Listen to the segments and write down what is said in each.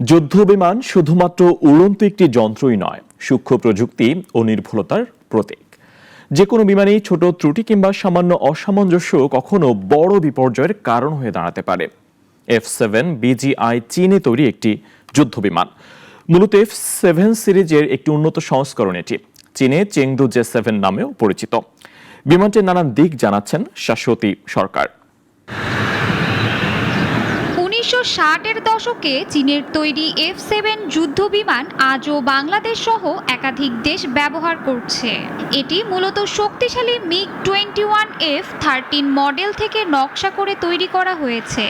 যুদ্ধবিমান শুধুমাত্র উড়ন্ত একটি যন্ত্রই নয়, সূক্ষ্ম প্রযুক্তি ও নির্ভুলতার প্রতীক। যে কোনো বিমানেই ছোট ত্রুটি কিংবা সামান্য অসামঞ্জস্য কখনো বড় বিপর্যয়ের কারণ হয়ে দাঁড়াতে পারে। F7 BGI চীনে তৈরি একটি যুদ্ধবিমান, মূলত F7 সিরিজের একটি উন্নত সংস্করণ। এটি চীনে চেংদু J7 নামেও পরিচিত। বিমানটির নানান দিক জানাচ্ছেন শাশ্বতী সরকার। 1960-এর দশকে চীনের তৈরি F7 যুদ্ধবিমান আজও বাংলাদেশ সহ একাধিক দেশ ব্যবহার করছে। এটি মূলত শক্তিশালী MiG-21 F-13 মডেল থেকে নকশা করে তৈরি করা হয়েছে।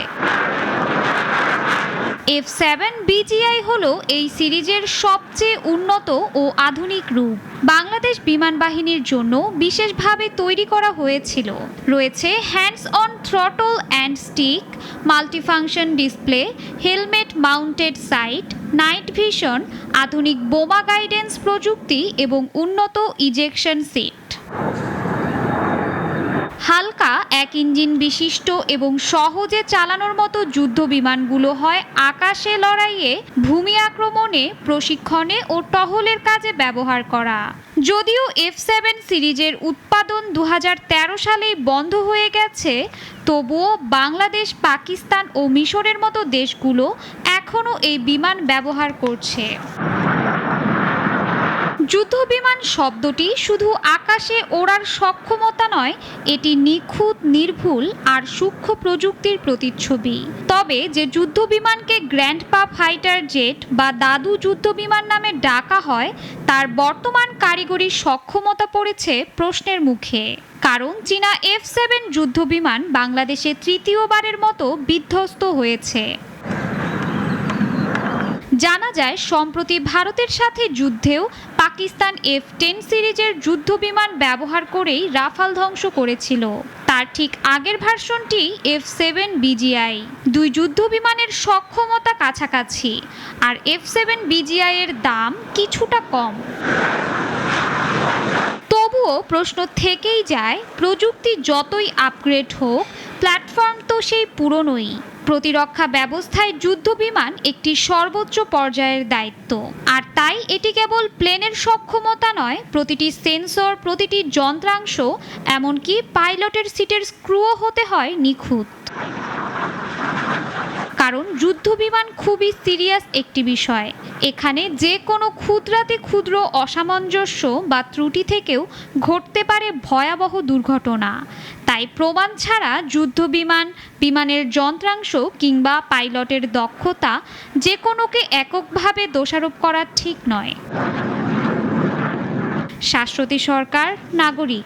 F7 BGI হলো এই সিরিজের সবচেয়ে উন্নত ও আধুনিক রূপ। বাংলাদেশ বিমান বাহিনীর জন্য বিশেষভাবে তৈরি করা হয়েছিল। রয়েছে hands on throttle and stick, multifunction display, helmet mounted sight, night vision, আধুনিক বোমা গাইডেন্স প্রযুক্তি এবং উন্নত ইজেকশন সিট। হালকা এক ইঞ্জিন বিশিষ্ট এবং সহজে চালানোর মতো যুদ্ধ বিমানগুলো হয় আকাশে লড়াইয়ে, ভূমি আক্রমণে, প্রশিক্ষণে ও টহলের কাজে ব্যবহার করা। যদিও F7 সিরিজের উৎপাদন 2013 সালেই বন্ধ হয়ে গেছে, তবুও বাংলাদেশ, পাকিস্তান ও মিশরের মতো দেশগুলো এখনও এই বিমান ব্যবহার করছে। যুদ্ধবিমান শব্দটি শুধু আকাশে ওড়ার সক্ষমতা নয়, এটি নিখুঁত, নির্ভুল আর সূক্ষ্ম প্রযুক্তির প্রতিচ্ছবি। তবে যে যুদ্ধবিমানকে গ্র্যান্ডপা ফাইটার জেট বা দাদু যুদ্ধবিমান নামে ডাকা হয়, তার বর্তমান কারিগরি সক্ষমতা পড়েছে প্রশ্নের মুখে। কারণ চীনা F7 যুদ্ধবিমান বাংলাদেশে তৃতীয়বারের মতো বিধ্বস্ত হয়েছে। জানা যায়, সম্প্রতি ভারতের সাথে যুদ্ধেও পাকিস্তান F10 সিরিজের যুদ্ধবিমান ব্যবহার করেই রাফাল ধ্বংস করেছিল। তার ঠিক আগের ভার্সনটি F7 BGI। দুই যুদ্ধবিমানের সক্ষমতা কাছাকাছি, আর F7 BGI এর দাম কিছুটা কম। তবুও প্রশ্ন থেকেই যায়, প্রযুক্তি যতই আপগ্রেড হোক, প্ল্যাটফর্ম তো সেই পুরনোই। প্রতিরক্ষা ব্যবস্থায় যুদ্ধবিমান একটি সর্বোচ্চ পর্যায়ের দায়িত্ব, আর তাই এটি কেবল প্লেনের সক্ষমতা নয়, প্রতিটি সেন্সর, প্রতিটি যন্ত্রাংশ, এমনকি পাইলটের সিটের স্ক্রুও হতে হয় নিখুঁত। কারণ যুদ্ধবিমান খুবই সিরিয়াস একটি বিষয়। এখানে যে কোনো ক্ষুদ্রাতি ক্ষুদ্র অসামঞ্জস্য বা ত্রুটি থেকেও ঘটতে পারে ভয়াবহ দুর্ঘটনা। তাই প্রমাণ ছাড়া যুদ্ধবিমান, বিমানের যন্ত্রাংশ কিংবা পাইলটের দক্ষতা যে কোনোকে এককভাবে দোষারোপ করা ঠিক নয়। শাশ্বতী সরকার, নাগরিক।